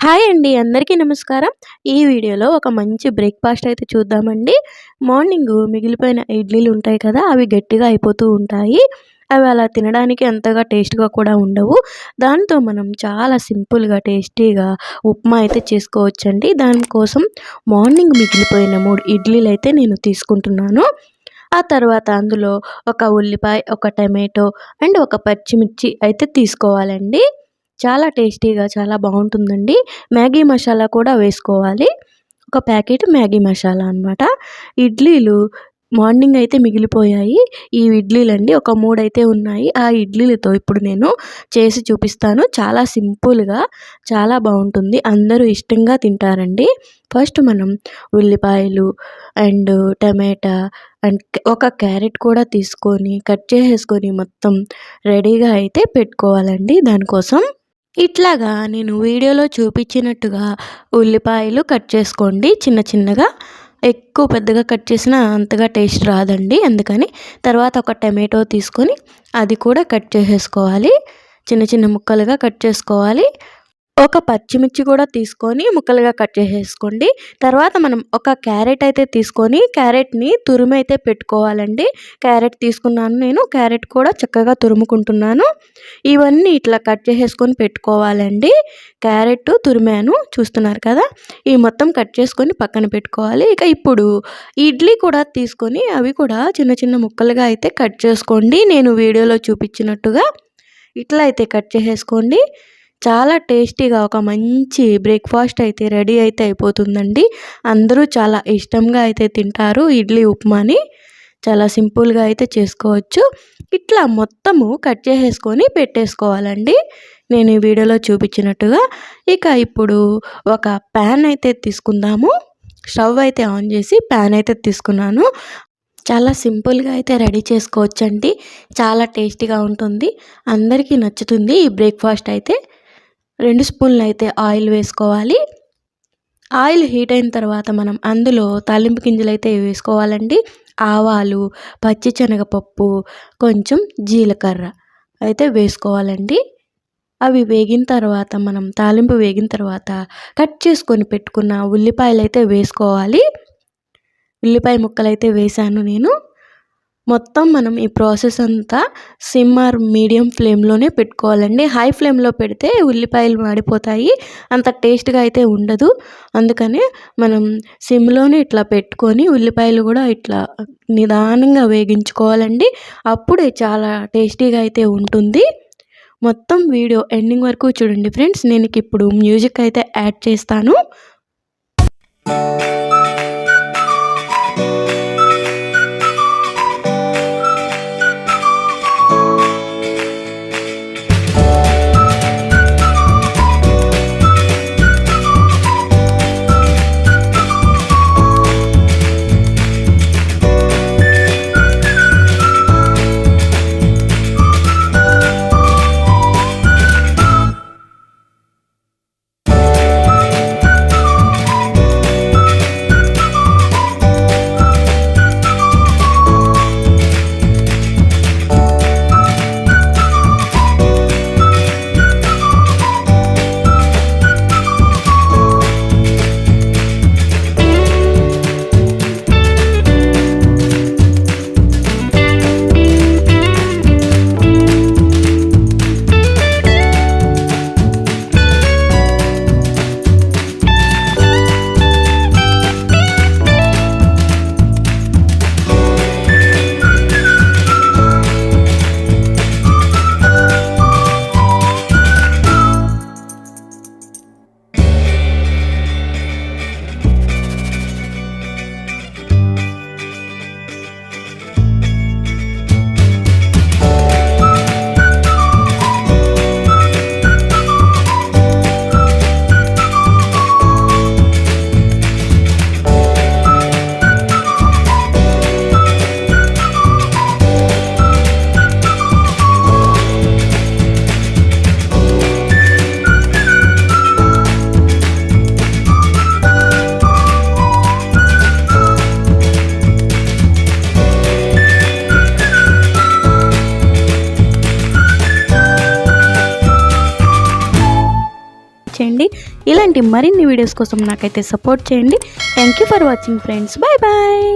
Hi అండి. అందరికీ నమస్కారం. ఈ వీడియోలో ఒక మంచి బ్రేక్‌ఫాస్ట్ అయితే చూద్దామండి. మార్నింగు మిగిలిపోయిన ఇడ్లీలు ఉంటాయి కదా! అవి గట్టిగా అయిపోతూ ఉంటాయి. అవి అలా తినడానికి అంతగా టేస్ట్‌గా కూడా ఉండవు. దాంతో మనం చాలా సింపుల్‌గా, టేస్టీగా ఉప్మా అయితే చేసుకోవచ్చండి. దానికోసం మార్నింగ్ మిగిలిపోయిన 3 ఇడ్లీలైతే నేను తీసుకుంటున్నాను. ఆ తర్వాత అందులో ఒక ఉల్లిపాయ, ఒక టమాటో అండ్ ఒక పచ్చిమిర్చి అయితే తీసుకోవాలండి. చాలా టేస్టీగా చాలా బావుంటుందండి. మ్యాగీ మసాలా కూడా వేసుకోవాలి. ఒక ప్యాకెట్ మ్యాగీ మసాలా అనమాట. ఇడ్లీలు మార్నింగ్ అయితే మిగిలిపోయాయి. ఈ ఇడ్లీలండి ఒక 3 అయితే ఉన్నాయి. ఆ ఇడ్లీలతో ఇప్పుడు నేను చేసి చూపిస్తాను. చాలా సింపుల్‌గా చాలా బావుంటుంది. అందరూ ఇష్టంగా తింటారండి. ఫస్ట్ మనం ఉల్లిపాయలు అండ్ టమాటా అండ్ ఒక క్యారెట్ కూడా తీసుకొని కట్ చేసేసుకొని మొత్తం రెడీగా అయితే పెట్టుకోవాలండి దానికోసం. ఇట్లాగా నేను వీడియోలో చూపించినట్టుగా ఉల్లిపాయలు కట్ చేసుకోండి చిన్న చిన్నగా. ఎక్కువ పెద్దగా కట్ చేసినా అంతగా టేస్ట్ రాదండి. అందుకని తర్వాత ఒక టమాటో తీసుకొని అది కూడా కట్ చేసేసుకోవాలి. చిన్న చిన్న ముక్కలుగా కట్ చేసుకోవాలి. ఒక పచ్చిమిర్చి కూడా తీసుకొని ముక్కలుగా కట్ చేసేసుకోండి. తర్వాత మనం ఒక క్యారెట్ అయితే తీసుకొని క్యారెట్‌ని తురుమైతే పెట్టుకోవాలండి. క్యారెట్ తీసుకున్నాను నేను. క్యారెట్ కూడా చక్కగా తురుముకుంటున్నాను. ఇవన్నీ ఇట్లా కట్ చేసేసుకొని పెట్టుకోవాలండి. క్యారెట్ తురిమాను చూస్తున్నారు కదా! ఇవి మొత్తం కట్ చేసుకొని పక్కన పెట్టుకోవాలి. ఇక ఇప్పుడు ఇడ్లీ కూడా తీసుకొని అవి కూడా చిన్న చిన్న ముక్కలుగా అయితే కట్ చేసుకోండి. నేను వీడియోలో చూపించినట్టుగా ఇట్లా అయితే కట్ చేసేసుకోండి. చాలా టేస్టీగా ఒక మంచి బ్రేక్‌ఫాస్ట్ అయితే రెడీ అయితే అయిపోతుందండి. అందరూ చాలా ఇష్టంగా అయితే తింటారు ఇడ్లీ ఉప్మాని. చాలా సింపుల్‌గా అయితే చేసుకోవచ్చు. ఇట్లా మొత్తము కట్ చేసేసుకొని పెట్టేసుకోవాలండి. నేను ఈ వీడియోలో చూపించినట్టుగా. ఇక ఇప్పుడు ఒక ప్యాన్ అయితే తీసుకుందాము. స్టవ్ అయితే ఆన్ చేసి ప్యాన్ అయితే తీసుకున్నాను. చాలా సింపుల్‌గా అయితే రెడీ చేసుకోవచ్చండి. చాలా టేస్టీగా ఉంటుంది. అందరికీ నచ్చుతుంది ఈ బ్రేక్‌ఫాస్ట్ అయితే. 2 స్పూన్లు అయితే ఆయిల్ వేసుకోవాలి. ఆయిల్ హీట్ అయిన తర్వాత మనం అందులో తాలింపు గింజలైతే వేసుకోవాలండి. ఆవాలు, పచ్చిశనగపప్పు, కొంచెం జీలకర్ర అయితే వేసుకోవాలండి. అవి వేగిన తర్వాత మనం తాలింపు వేగిన తర్వాత కట్ చేసుకొని పెట్టుకున్న ఉల్లిపాయలైతే వేసుకోవాలి. ఉల్లిపాయ ముక్కలైతే వేశాను నేను. మొత్తం మనం ఈ ప్రాసెస్ అంతా సిమ్ ఆర్ మీడియం ఫ్లేమ్‌లోనే పెట్టుకోవాలండి. హై ఫ్లేమ్‌లో పెడితే ఉల్లిపాయలు మాడిపోతాయి. అంత టేస్ట్‌గా అయితే ఉండదు. అందుకనే మనం సిమ్‌లోనే ఇట్లా పెట్టుకొని ఉల్లిపాయలు కూడా ఇట్లా నిదానంగా వేగించుకోవాలండి. అప్పుడే చాలా టేస్టీగా అయితే ఉంటుంది. మొత్తం వీడియో ఎండింగ్ వరకు చూడండి ఫ్రెండ్స్. నేను ఇప్పుడు మ్యూజిక్ అయితే యాడ్ చేస్తాను. ఇలాంటి మరిన్ని వీడియోస్ కోసం నాకైతే సపోర్ట్ చేయండి. Thank you for watching friends. Bye bye.